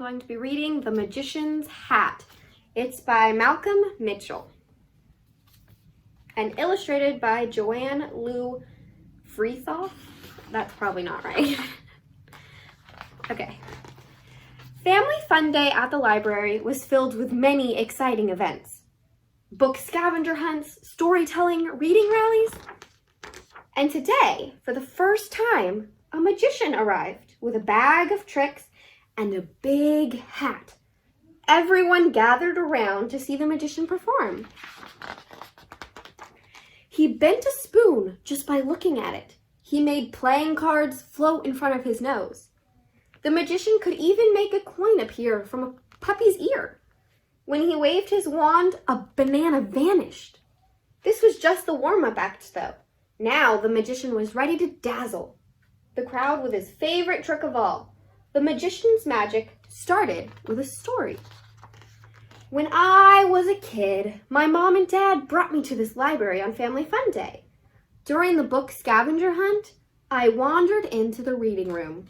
going to be reading The Magician's Hat. It's by Malcolm Mitchell and illustrated by Joanne Lou Freethoff. That's probably not right. Okay. Family Fun Day at the library was filled with many exciting events. Book scavenger hunts, storytelling, reading rallies. And today, for the first time, a magician arrived with a bag of tricks and a big hat. Everyone gathered around to see the magician perform. He bent a spoon just by looking at it. He made playing cards float in front of his nose. The magician could even make a coin appear from a puppy's ear. When he waved his wand, a banana vanished. This was just the warm-up act, though. Now the magician was ready to dazzle the crowd with his favorite trick of all. The magician's magic started with a story. When I was a kid, my mom and dad brought me to this library on Family Fun Day. During the book scavenger hunt, I wandered into the reading room.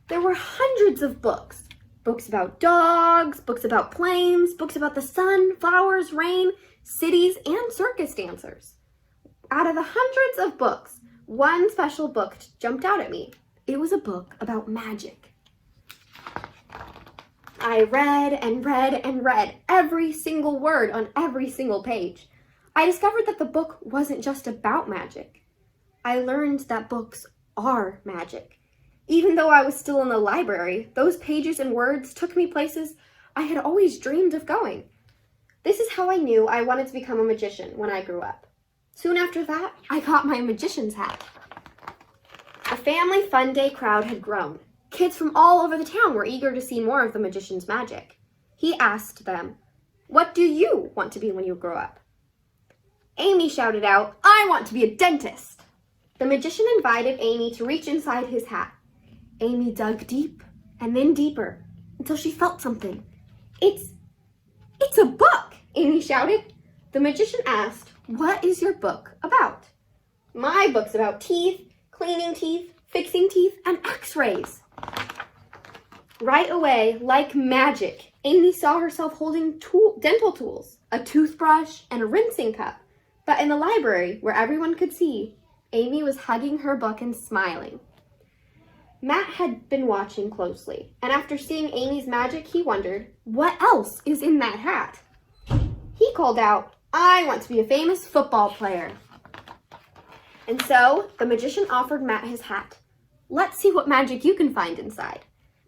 There were hundreds of books. Books about dogs, books about planes, books about the sun, flowers, rain, cities, and circus dancers. Out of the hundreds of books, one special book jumped out at me. It was a book about magic. I read and read and read every single word on every single page. I discovered that the book wasn't just about magic. I learned that books are magic. Even though I was still in the library, those pages and words took me places I had always dreamed of going. This is how I knew I wanted to become a magician when I grew up. Soon after that, I got my magician's hat. The Family Fun Day crowd had grown. Kids from all over the town were eager to see more of the magician's magic. He asked them, "What do you want to be when you grow up?" Amy shouted out, "I want to be a dentist." The magician invited Amy to reach inside his hat. Amy dug deep and then deeper until she felt something. It's a book," Amy shouted. The magician asked, "What is your book about?" "My book's about teeth, cleaning teeth, fixing teeth, and x-rays." Right away, like magic, Amy saw herself holding dental tools, a toothbrush, and a rinsing cup. But in the library, where everyone could see, Amy was hugging her book and smiling. Matt had been watching closely, and after seeing Amy's magic, he wondered, what else is in that hat? He called out, "I want to be a famous football player." And so, the magician offered Matt his hat. "Let's see what magic you can find inside."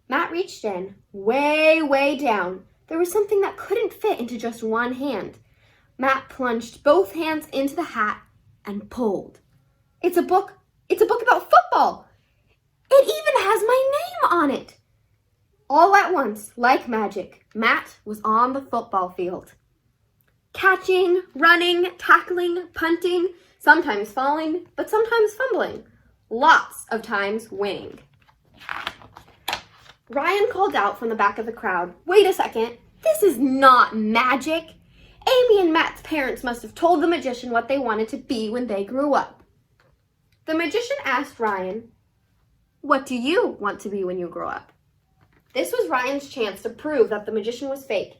Matt reached in, way, way down. There was something that couldn't fit into just one hand. Matt plunged both hands into the hat and pulled. It's a book about football. It even has my name on it. All at once, like magic, Matt was on the football field. Catching, running, tackling, punting, sometimes falling, but sometimes fumbling. Lots of times winning. Ryan called out from the back of the crowd, "Wait a second, this is not magic." Amy and Matt's parents must have told the magician what they wanted to be when they grew up. The magician asked Ryan, "What do you want to be when you grow up?" This was Ryan's chance to prove that the magician was fake.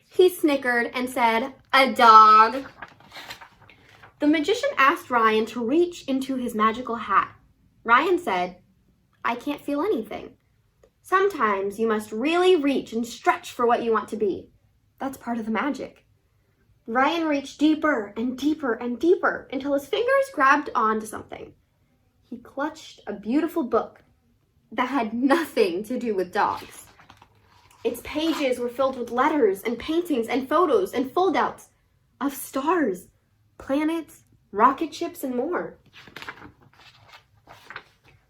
He snickered and said, "A dog." The magician asked Ryan to reach into his magical hat. Ryan said, "I can't feel anything." Sometimes you must really reach and stretch for what you want to be. That's part of the magic. Ryan reached deeper and deeper and deeper until his fingers grabbed onto something. He clutched a beautiful book that had nothing to do with dogs. Its pages were filled with letters and paintings and photos and foldouts of stars, planets, rocket ships, and more.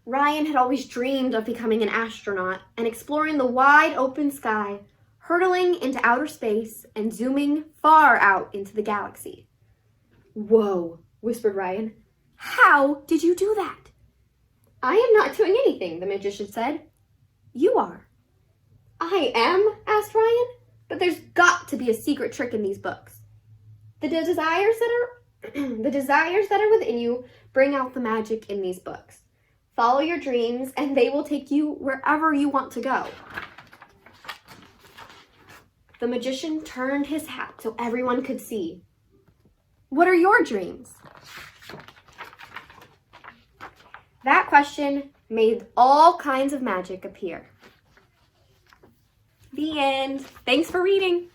Ryan had always dreamed of becoming an astronaut and exploring the wide open sky, hurtling into outer space and zooming far out into the galaxy. "Whoa," whispered Ryan. "How did you do that?" "I am not doing anything," the magician said. "You are." "I am?" asked Ryan. "But there's got to be a secret trick in these books." The desires that are within you bring out the magic in these books. Follow your dreams and they will take you wherever you want to go. The magician turned his hat so everyone could see. What are your dreams? That question made all kinds of magic appear. The end. Thanks for reading.